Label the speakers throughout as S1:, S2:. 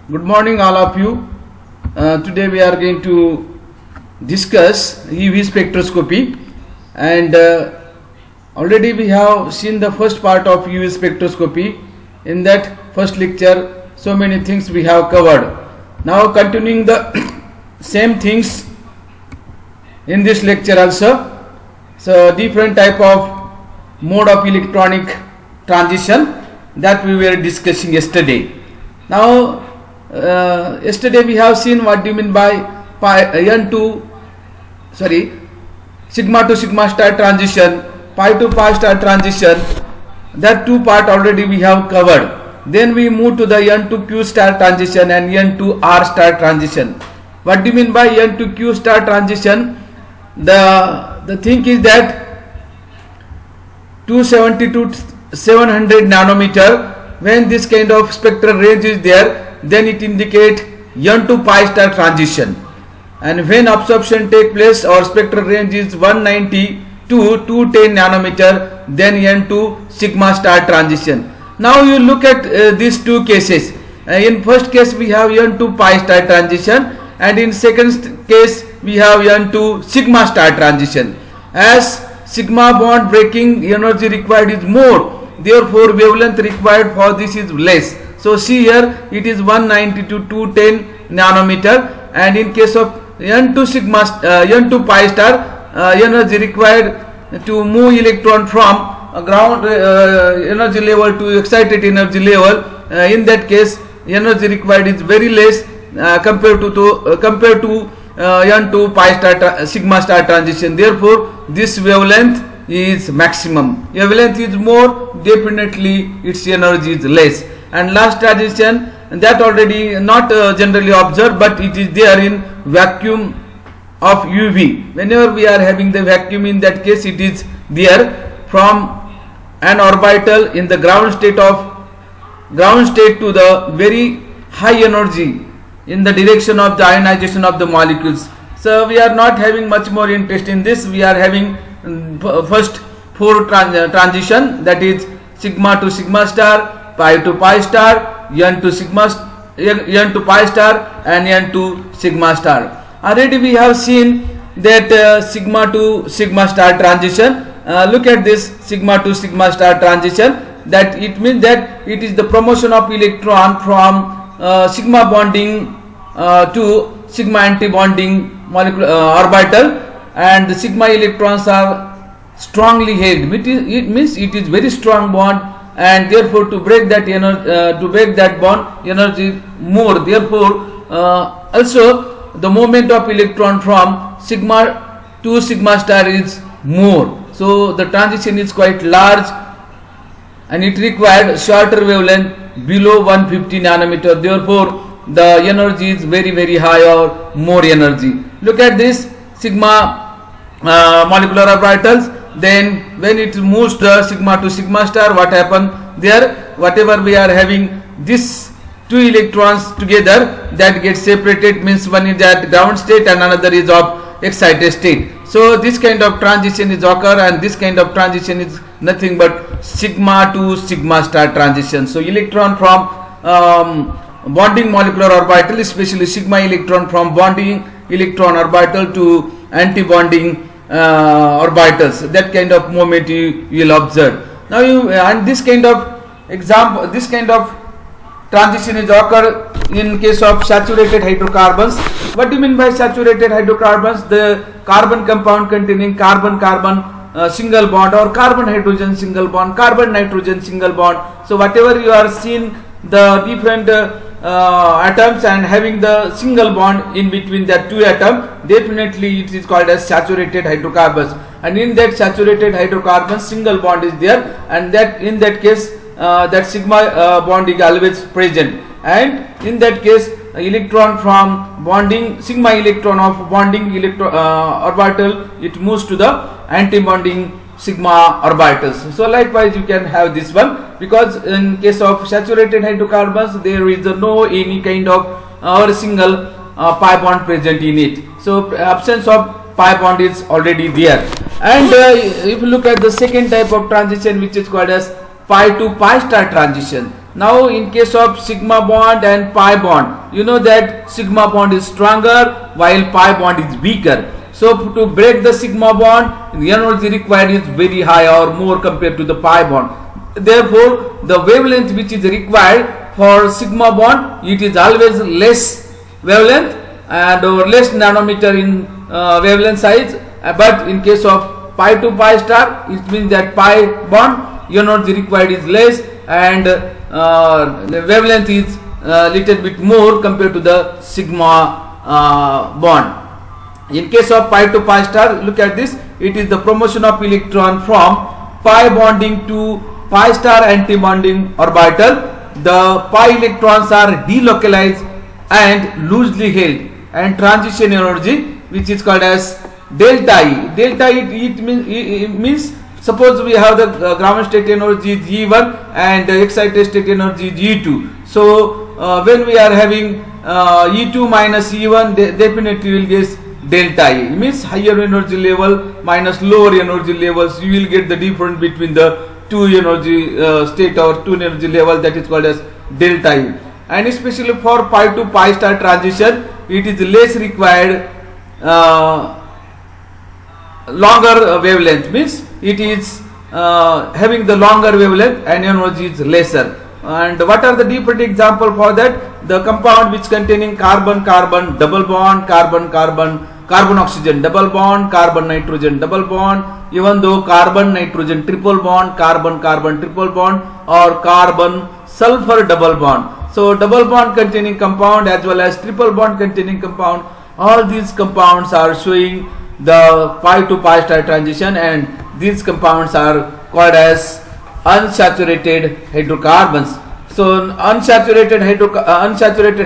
S1: Good morning, all of you. Today we are going to discuss UV spectroscopy, and already we have seen the first part of UV spectroscopy. In that first lecture, so many things we have covered. Now continuing the same things in this lecture also. So different type of mode of electronic transition that we were discussing yesterday. Now yesterday we have seen what do you mean by sigma to sigma star transition, pi to pi star transition. That two part already we have covered. Then we move to the n to q star transition and n to r star transition. What do you mean by n to q star transition? The thing is that 270 to 700 nanometer, when this kind of spectral range is there, then it indicates n to pi star transition, and when absorption take place or spectral range is 190 to 210 nanometer, then n to sigma star transition. Now you look at these two cases. In first case we have n to pi star transition, and in second case we have n to sigma star transition. As sigma bond breaking energy required is more, therefore wavelength required for this is less. So see here, it is 190 to 210 nanometer, and in case of n to pi star, energy required to move electron from ground energy level to excited energy level, in that case energy required is very less compared to n to pi star sigma star transition. Therefore this wavelength is maximum. Wavelength is more, definitely its energy is less. And last transition, that already not generally observed, but it is there in vacuum of UV. Whenever we are having the vacuum, in that case it is there from an orbital in the ground state to the very high energy in the direction of the ionization of the molecules. So we are not having much more interest in this. We are having first four transition, that is sigma to sigma star, pi to pi star, n to pi star, and n to sigma star. Already we have seen that sigma to sigma star transition. Look at this sigma to sigma star transition. That it means that it is the promotion of electron from sigma bonding to sigma anti-bonding molecular orbital, and the sigma electrons are strongly held. It means it is very strong bond, and therefore to break that bond energy more. Therefore also the movement of electron from sigma to sigma star is more. So the transition is quite large, and it required shorter wavelength below 150 nanometer. Therefore the energy is very high or more energy. Look at this sigma molecular orbitals. Then when it moves the sigma to sigma star, what happen there? Whatever we are having, this two electrons together, that gets separated, means one is at ground state and another is of excited state. So this kind of transition is occur, and this kind of transition is nothing but sigma to sigma star transition. So electron from bonding molecular orbital, especially sigma electron from bonding electron orbital to anti-bonding orbitals, that kind of movement you will observe. Now and this kind of transition is occur in case of saturated hydrocarbons. What do you mean by saturated hydrocarbons? The carbon compound containing carbon-carbon single bond, or carbon-hydrogen single bond, carbon-nitrogen single bond. So whatever you are seeing the different atoms and having the single bond in between that two atoms, definitely it is called as saturated hydrocarbons. And in that saturated hydrocarbons, single bond is there, and that in that case that sigma bond is always present, and in that case electron from bonding sigma electron of bonding orbital, it moves to the anti-bonding sigma orbitals. So likewise you can have this one, because in case of saturated hydrocarbons there is no any kind of or single pi bond present in it. So absence of pi bond is already there. And if you look at the second type of transition, which is called as pi to pi star transition, Now in case of sigma bond and pi bond, you know that sigma bond is stronger while pi bond is weaker. So to break the sigma bond, the energy required is very high or more compared to the pi bond. Therefore, the wavelength which is required for sigma bond, it is always less wavelength and or less nanometer in wavelength size. But in case of pi to pi star, it means that pi bond energy required is less and the wavelength is little bit more compared to the sigma bond. In case of pi to pi star, look at this. It is the promotion of electron from pi bonding to pi star anti-bonding orbital. The pi electrons are delocalized and loosely held, and transition energy, which is called as delta E. Delta E, it means suppose we have the ground state energy G1 and the excited state energy G2. So when we are having E2 minus E1, definitely will get delta E. It means higher energy level minus lower energy levels, you will get the difference between the two energy state or two energy level, that is called as delta E. And especially for pi to pi star transition, it is less required longer wavelength, means it is having the longer wavelength and energy is lesser. And what are the different example for that? The compound which containing carbon carbon double bond, carbon carbon carbon oxygen double bond, carbon nitrogen double bond, even though carbon nitrogen triple bond, carbon carbon triple bond, or carbon sulfur double bond. So double bond containing compound as well as triple bond containing compound, all these compounds are showing the pi to pi star transition, and these compounds are called as unsaturated hydrocarbons. So unsaturated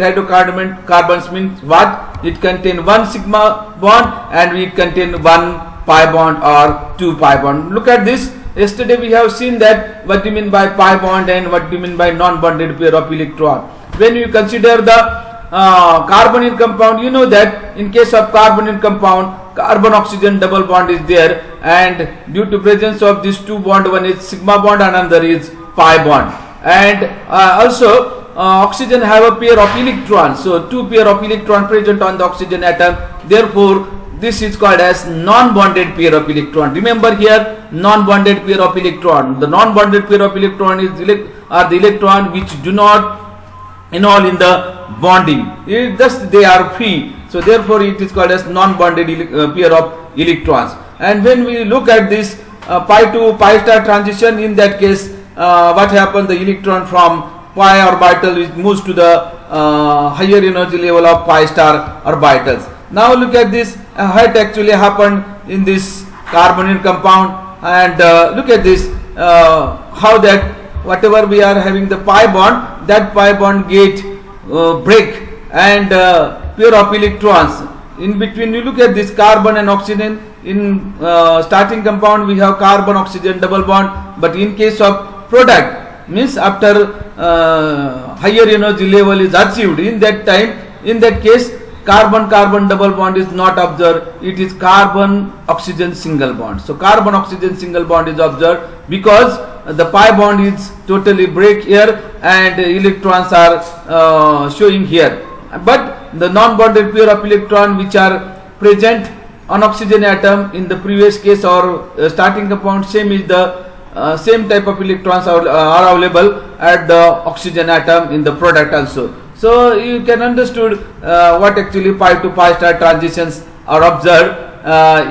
S1: hydrocarbons means what? It contain one sigma bond and it contain one pi bond or two pi bond. Look at this. Yesterday we have seen that what do you mean by pi bond and what do you mean by non-bonded pair of electron. When you consider the carbonyl compound, you know that in case of carbonyl compound, carbon oxygen double bond is there, and due to presence of these two bond, one is sigma bond and another is pi bond. And also oxygen have a pair of electrons, so two pair of electron present on the oxygen atom, therefore this is called as non-bonded pair of electron. Remember here, non-bonded pair of electron. The non-bonded pair of electron are the electron which do not involve in the bonding. Thus they are free. So therefore it is called as non-bonded pair of electrons. And when we look at this pi to pi star transition, in that case what happens? The electron from pi orbital moves to the higher energy level of pi star orbitals. Now look at this, what actually happened in this carbonyl compound, and look at this, how that whatever we are having the pi bond, that pi bond get break and pair of electrons in between. You look at this carbon and oxygen. In starting compound we have carbon oxygen double bond, but in case of product, means after higher energy level is achieved, in that time, in that case carbon carbon double bond is not observed, it is carbon oxygen single bond. So carbon oxygen single bond is observed because the pi bond is totally break here and electrons are showing here. But the non-bonded pair of electron which are present on oxygen atom in the previous case or starting compound, same is the same type of electrons are available at the oxygen atom in the product also. So you can understood what actually pi to pi star transitions are observed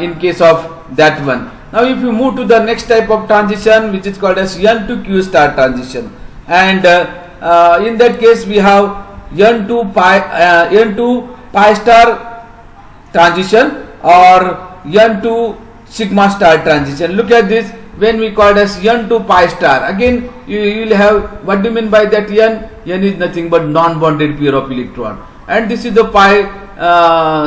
S1: in case of that one. Now if you move to the next type of transition, which is called as N to Q star transition, and in that case we have N to pi star transition or N to sigma star transition. Look at this. When we call it as N to pi star, again you will have, what do you mean by that? N is nothing but non-bonded pair of electron, and this is the pi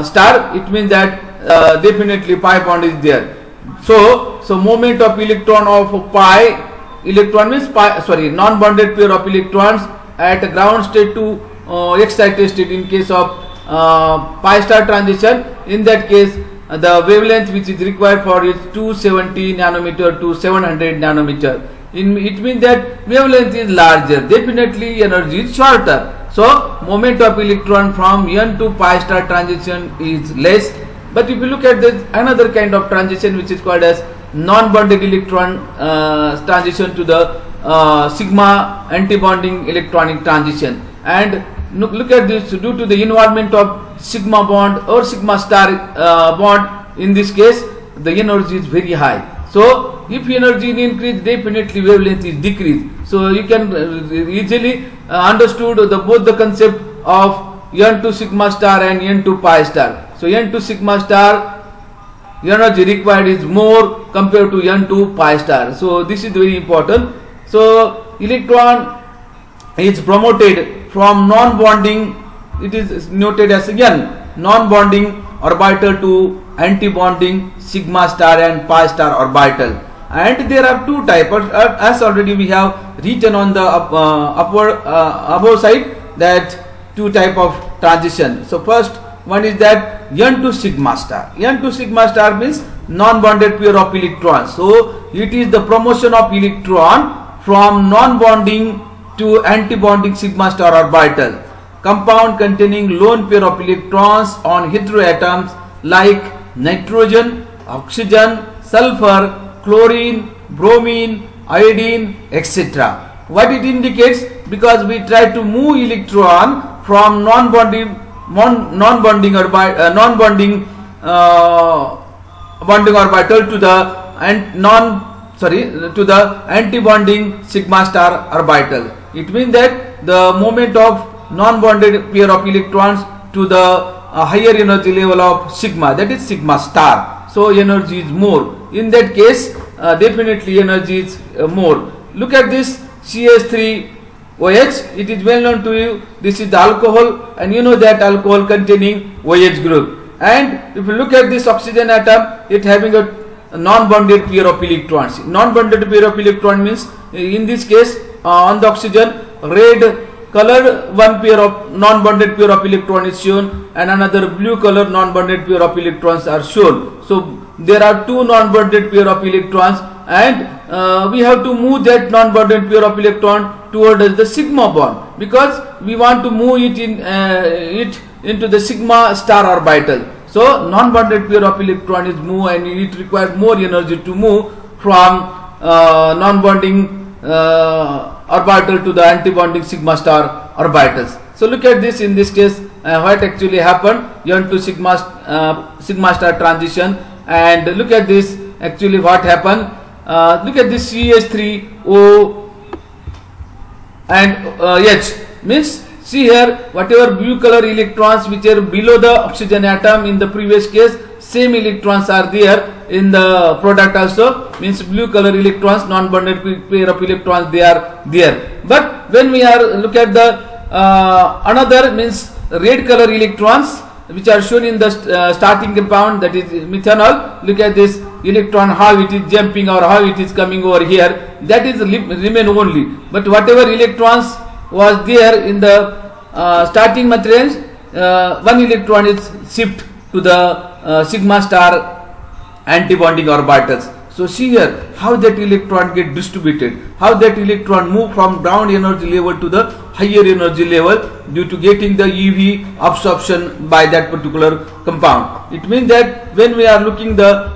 S1: star. It means that definitely pi bond is there. So moment of electron of pi electron means non-bonded pair of electrons at ground state to excited state. In case of pi star transition, in that case the wavelength which is required for is 270 nanometer to 700 nanometer. it means that wavelength is larger, definitely energy is shorter. So moment of electron from n to pi star transition is less. But if you look at this another kind of transition which is called as non-bonded electron transition to the sigma antibonding electronic transition, and look at this, due to the involvement of sigma bond or sigma star bond, in this case the energy is very high. So if energy is increased, definitely wavelength is decreased. So you can easily understood both the concept of n2 sigma star and n2 pi star. So n2 sigma star energy required is more compared to n2 pi star. So this is very important. So electron is promoted from non-bonding, it is noted as n, non-bonding orbital to anti-bonding sigma star and pi star orbital. And there are two types, as already we have written on the above side, that two type of transition. So first one is that n2 sigma star. n2 sigma star means non-bonded pair of electrons. So it is the promotion of electron from non-bonding to anti-bonding sigma star orbital. Compound containing lone pair of electrons on heteroatoms like nitrogen, oxygen, sulfur, chlorine, bromine, iodine, etc. What it indicates? Because we try to move electron from non-bonding bonding orbital to the anti-bonding sigma star orbital. It means that the moment of non-bonded pair of electrons to the higher energy level of sigma, that is sigma star. So energy is more. In that case, definitely energy is more. Look at this CH3OH. It is well known to you. This is the alcohol, and you know that alcohol containing OH group. And if you look at this oxygen atom, it having a non-bonded pair of electrons. Non-bonded pair of electron means, in this case, on the oxygen, red colored one pair of non-bonded pair of electron is shown, and another blue color non-bonded pair of electrons are shown. So there are two non-bonded pair of electrons, and we have to move that non-bonded pair of electron towards the sigma bond, because we want to move it into the sigma star orbital. So non-bonded pair of electron is move, and it requires more energy to move from non-bonding orbital to the anti-bonding sigma star orbitals. So look at this. In this case, what actually happened, n2 sigma star transition, and look at this, actually what happened. Look at this CH3O and H, means see here, whatever blue color electrons which are below the oxygen atom in the previous case, same electrons are there in the product also, means blue color electrons, non-bonded pair of electrons, they are there. But when we are look at the another, means red color electrons which are shown in the starting compound, that is methanol. Look at this electron, how it is jumping or how it is coming over here, that is remain only. But whatever electrons was there in the starting materials, one electron is shift to the sigma star anti-bonding orbitals. So see here how that electron get distributed, how that electron move from ground energy level to the higher energy level due to getting the EV absorption by that particular compound. It means that when we are looking the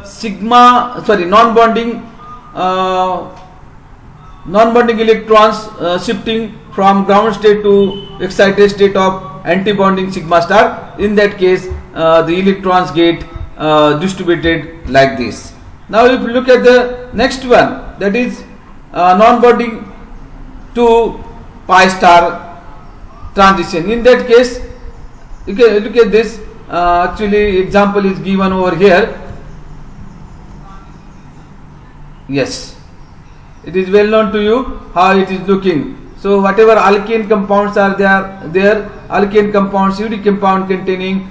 S1: non-bonding electrons shifting from ground state to excited state of anti-bonding sigma star, in that case the electrons get distributed like this. Now if you look at the next one, that is non-bonding to pi star transition. In that case, you can look at this, actually example is given over here. Yes, it is well known to you how it is looking. So whatever alkane compounds are there, alkane compounds, UD compound containing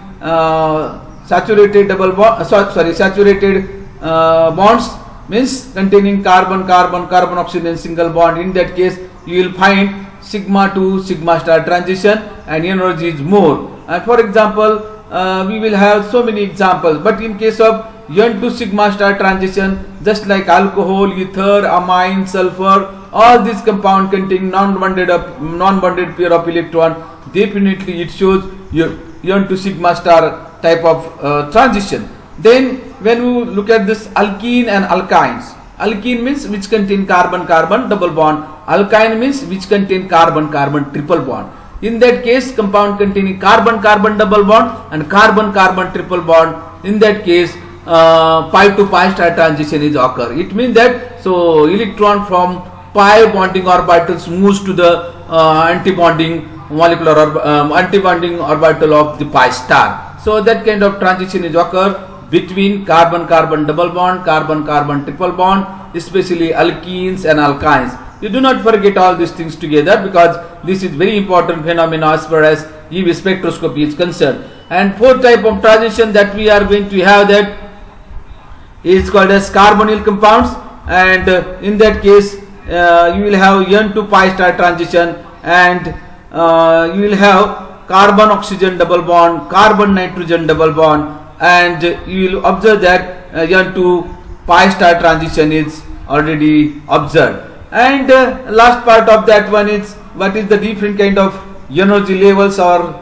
S1: saturated bonds, means containing carbon oxygen single bond. In that case you will find sigma to sigma star transition and energy is more. And for example, we will have so many examples, but in case of N2 sigma star transition, just like alcohol, ether, amine, sulfur, all these compound containing non-bonded pair of electron, definitely it shows N2 sigma star type of transition. Then when we look at this alkene and alkynes, alkene means which contain carbon-carbon double bond, alkyne means which contain carbon-carbon triple bond. In that case, compound containing carbon-carbon double bond and carbon-carbon triple bond, in that case pi to pi star transition is occur. It means that so electron from pi bonding orbitals moves to the anti-bonding molecular anti-bonding orbital of the pi star. So that kind of transition is occur between carbon-carbon double bond, carbon-carbon triple bond, especially alkenes and alkynes. You do not forget all these things together, because this is very important phenomena as far as UV spectroscopy is concerned. And fourth type of transition that we are going to have, that is called as carbonyl compounds, and in that case you will have N2 pi star transition, and you will have carbon oxygen double bond, carbon nitrogen double bond, and you will observe that N2 pi star transition is already observed. And last part of that one is what is the different kind of energy levels, or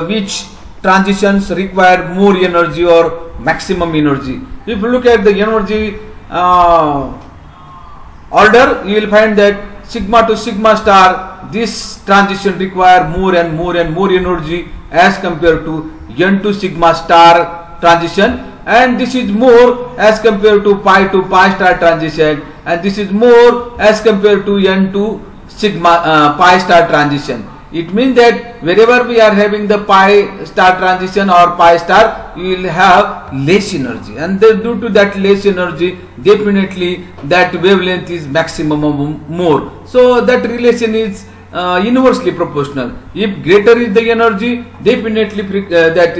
S1: which transitions require more energy or maximum energy. If you look at the energy order, you will find that sigma to sigma star, this transition require more and more and more energy as compared to N2 sigma star transition, and this is more as compared to pi star transition, and this is more as compared to N2 sigma pi star transition. It means that wherever we are having the pi star transition or pi star, you will have less energy, and then due to that less energy, definitely that wavelength is maximum more. So that relation is inversely proportional. If greater is the energy, definitely that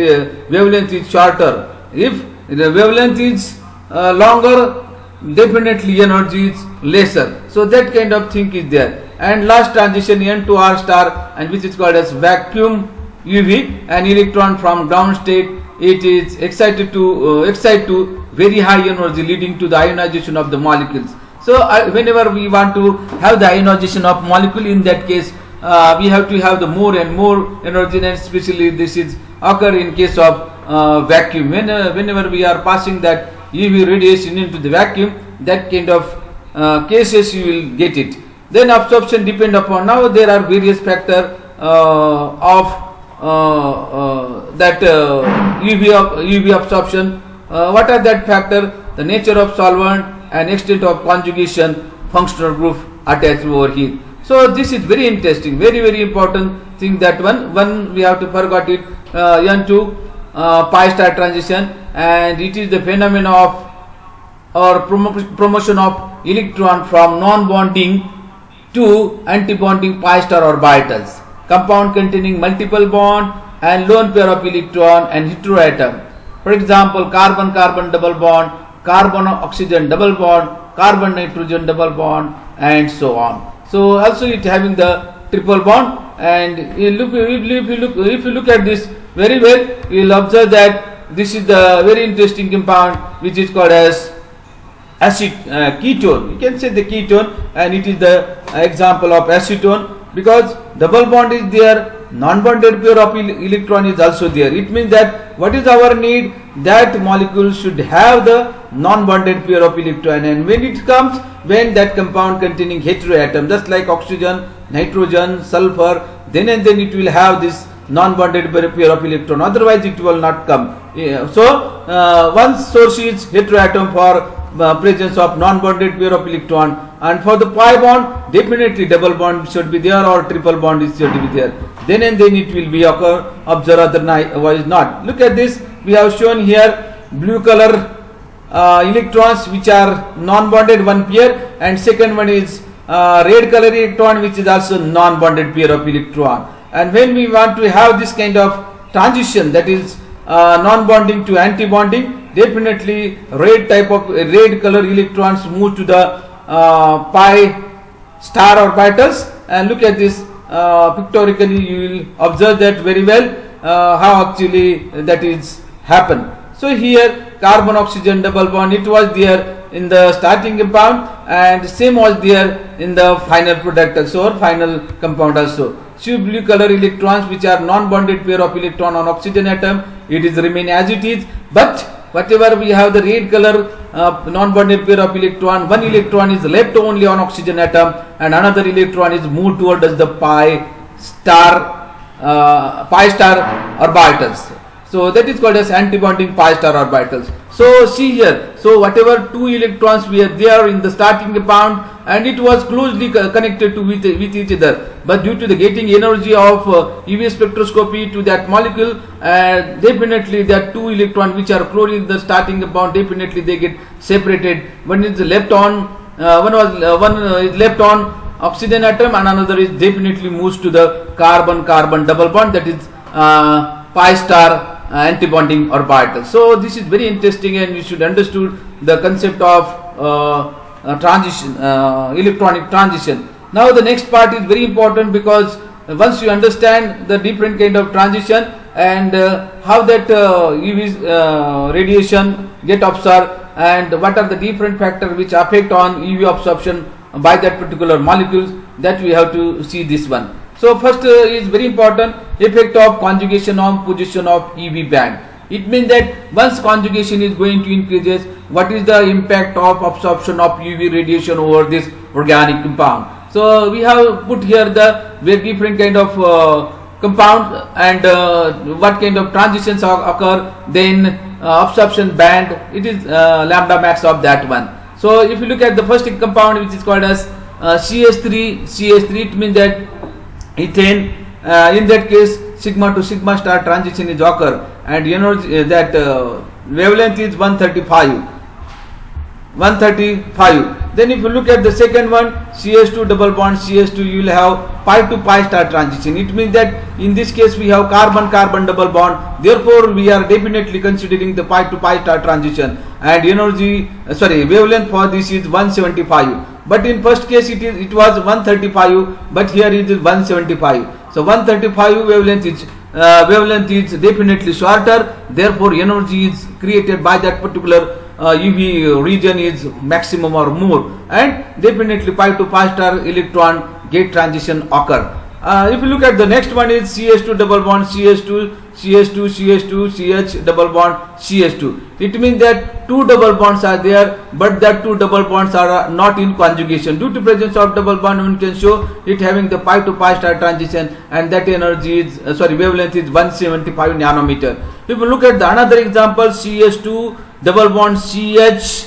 S1: wavelength is shorter. If the wavelength is longer, definitely energy is lesser. So that kind of thing is there. And last transition N to R star, and which is called as vacuum UV, an electron from ground state, it is excited to very high energy, leading to the ionization of the molecules. So whenever we want to have the ionization of molecule, in that case we have to have the more and more energy, and especially this is occur in case of vacuum. Whenever we are passing that UV radiation into the vacuum, that kind of cases you will get it. Then absorption depend upon, now there are various factors of that UV absorption. What are that factor? The nature of solvent and extent of conjugation, functional group attached over here. So this is very interesting, very important thing. That one we have to forget it, N2 pi star transition, and it is the phenomena of or promotion of electron from non-bonding to anti-bonding pi star orbitals, compound containing multiple bond and lone pair of electron and heteroatom. For example, carbon-carbon double bond, carbon-oxygen double bond, carbon-nitrogen double bond, and so on. So also it having the triple bond, and if you look at this very well, you will observe that this is the very interesting compound which is called as acid ketone. You can say the ketone, and it is the example of acetone, because double bond is there, non-bonded pair of electron is also there. It means that what is our need, that molecule should have the non-bonded pair of electron, and when it comes, when that compound containing heteroatom, just like oxygen, nitrogen, sulfur, then and then it will have this non-bonded pair of electron, otherwise it will not come. So one source is heteroatom for presence of non-bonded pair of electron, and for the pi bond, definitely double bond should be there or triple bond is should be there. Then and then it will be occur, observed, otherwise not. Look at this, we have shown here blue color electrons which are non-bonded one pair, and second one is red color electron which is also non-bonded pair of electron. And when we want to have this kind of transition, that is non-bonding to anti-bonding, definitely red color electrons move to the pi star orbitals. And look at this pictorially, you will observe that very well how actually that is happen. So here carbon oxygen double bond, it was there in the starting compound and same was there in the final product also, or final compound also. So blue color electrons which are non-bonded pair of electron on oxygen atom, it is remain as it is, but whatever we have the red color non-bonded pair of electron, one electron is left only on oxygen atom and another electron is moved towards the pi star orbitals. So that is called as antibonding pi star orbitals. So see here, so whatever two electrons were there in the starting compound and it was closely connected to with each other, but due to the getting energy of UV spectroscopy to that molecule, definitely that two electrons which are close in the starting compound, definitely they get separated. One is left on one is left on oxygen atom and another is definitely moves to the carbon-carbon double bond, that is pi star antibonding orbital. So this is very interesting and you should understood the concept of transition, electronic transition. Now the next part is very important because once you understand the different kind of transition and how that UV radiation get absorbed and what are the different factors which affect on UV absorption by that particular molecules, that we have to see this one. So first is very important, effect of conjugation on position of UV band. It means that once conjugation is going to increases, what is the impact of absorption of UV radiation over this organic compound. So we have put here the very different kind of compound and what kind of transitions occur, then absorption band, it is lambda max of that one. So if you look at the first compound which is called as CH3, it means that ethane, in that case sigma to sigma star transition is occur and energy that wavelength is 135. Then if you look at the second one, CH2 double bond CH2, you will have pi to pi star transition. It means that in this case we have carbon-carbon double bond, therefore we are definitely considering the pi to pi star transition and energy wavelength for this is 175. But in first case it was 135, but here it is 175. So 135 wavelength is definitely shorter, therefore energy is created by that particular UV region is maximum or more, and definitely pi to pi star electron gate transition occur. If you look at the next one is CH2 double bond CH2 CH double bond CH2. It means that two double bonds are there, but that two double bonds are not in conjugation. Due to presence of double bond, one can show it having the pi to pi star transition, and that energy is wavelength is 175 nanometer. If you look at the another example, CH2 double bond CH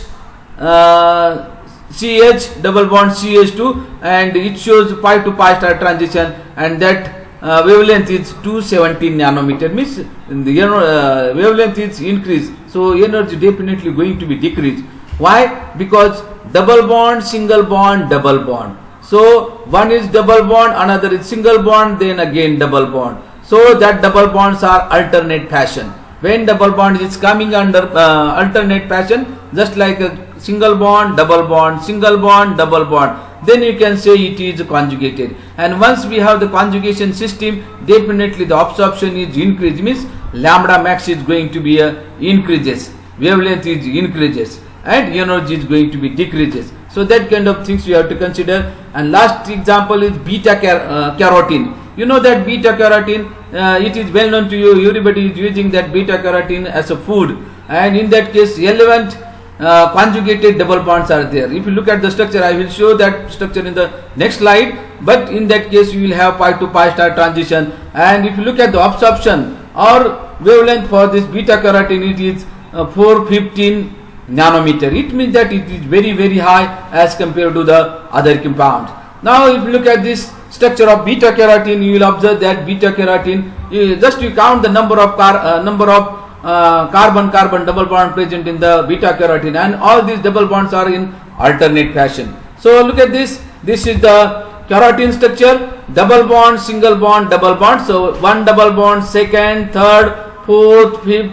S1: double bond CH2, and it shows pi to pi star transition, and that wavelength is 217 nanometer, means the wavelength is increased, so energy definitely going to be decreased. Why? Because double bond, single bond, double bond. So one is double bond, another is single bond, then again double bond. So that double bonds are alternate fashion. When double bond is coming under alternate fashion, just like a single bond, double bond, single bond, double bond, then you can say it is conjugated. And once we have the conjugation system, definitely the absorption is increased, means lambda max is going to be increases, wavelength is increases, and energy is going to be decreases. So that kind of things we have to consider. And last example is beta carotene. You know that beta carotene, it is well known to you, everybody is using that beta carotene as a food, and in that case 11th conjugated double bonds are there. If you look at the structure, I will show that structure in the next slide, but in that case you will have pi to pi star transition. And if you look at the absorption or wavelength for this beta carotene, it is 415 nanometer. It means that it is very, very high as compared to the other compounds. Now if you look at this structure of beta carotene, you will observe that beta carotene, just you count the number of carbon-carbon double bond present in the beta carotene, and all these double bonds are in alternate fashion. So look at this. This is the carotene structure: double bond, single bond, double bond. So one double bond, second, third, fourth, fifth,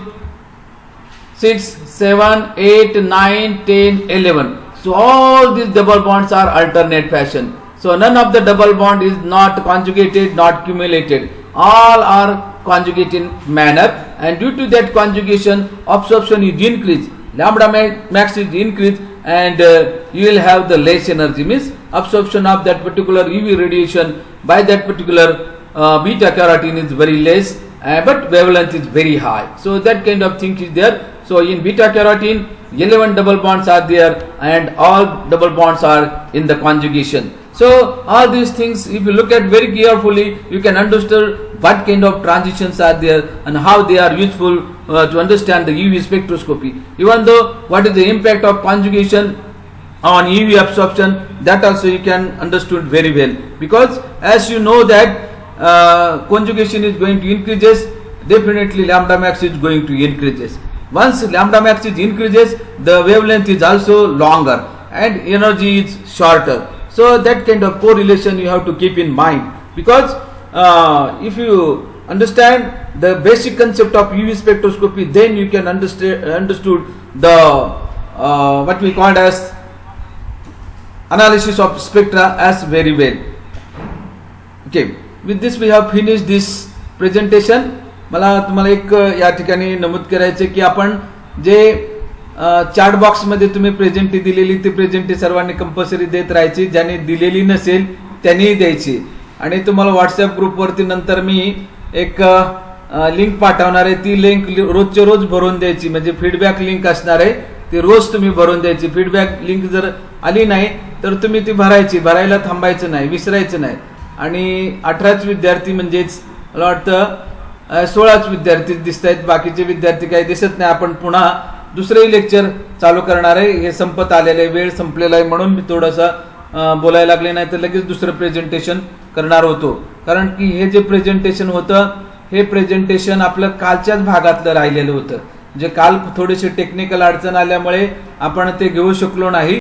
S1: 6, 7, 8, 9, 10, 11. So all these double bonds are alternate fashion. So none of the double bond is not conjugated, not cumulated. All are conjugating manner, and due to that conjugation absorption is increased, lambda max is increased, and you will have the less energy, means absorption of that particular UV radiation by that particular beta carotene is very less, but wavelength is very high. So that kind of thing is there. So in beta carotene 11 double bonds are there, and all double bonds are in the conjugation. So all these things, if you look at very carefully, you can understand what kind of transitions are there and how they are useful to understand the UV spectroscopy. Even though what is the impact of conjugation on UV absorption, that also you can understood very well, because as you know that conjugation is going to increases, definitely lambda max is going to increases. Once lambda max is increases, the wavelength is also longer and energy is shorter. So that kind of correlation you have to keep in mind, because if you understand the basic concept of UV spectroscopy, then you can understood the what we called as analysis of spectra as very well. Okay, with this we have finished this presentation. मला तुम्हाला एक या ठिकाणी नमूद करायचे की आपण जे chat box मध्ये तुम्ही प्रेझेंटी दिलेली ती प्रेझेंटी सर्वांनी कंपल्सरी देत राहायची, ज्यांनी दिलेली नसेल त्यांनी द्यायची, आणि तुम्हाला व्हॉट्सअप ग्रुपवरती नंतर मी एक लिंक पाठवणार आहे, ती लिंक रोजचे रोज भरून द्यायची, म्हणजे फीडबॅक लिंक असणार आहे, ती रोज तुम्ही भरून द्यायची. फीडबॅक लिंक जर आली नाही तर तुम्ही ती भरायची, भरायला थांबायचं नाही, विसरायचं नाही. आणि 18च विद्यार्थी म्हणजेच मला वाटतं 16च विद्यार्थी दिसत आहेत, बाकीचे विद्यार्थी काही दिसत नाही. आपण पुन्हा दुसरे लेक्चर चालू करणार आहे, हे संपत आलेले, वेळ संपलेला आहे म्हणून मी थोडासा बोलायला लागले, नाही तर लगेच दुसरं प्रेझेंटेशन करणार होतो. कारण की हे जे प्रेझेंटेशन होतं हे प्रेझेंटेशन आपलं कालच्याच भागातलं राहिलेलं होतं, जे काल थोडेसे टेक्निकल अडचण आल्यामुळे आपण ते घेऊ शकलो नाही.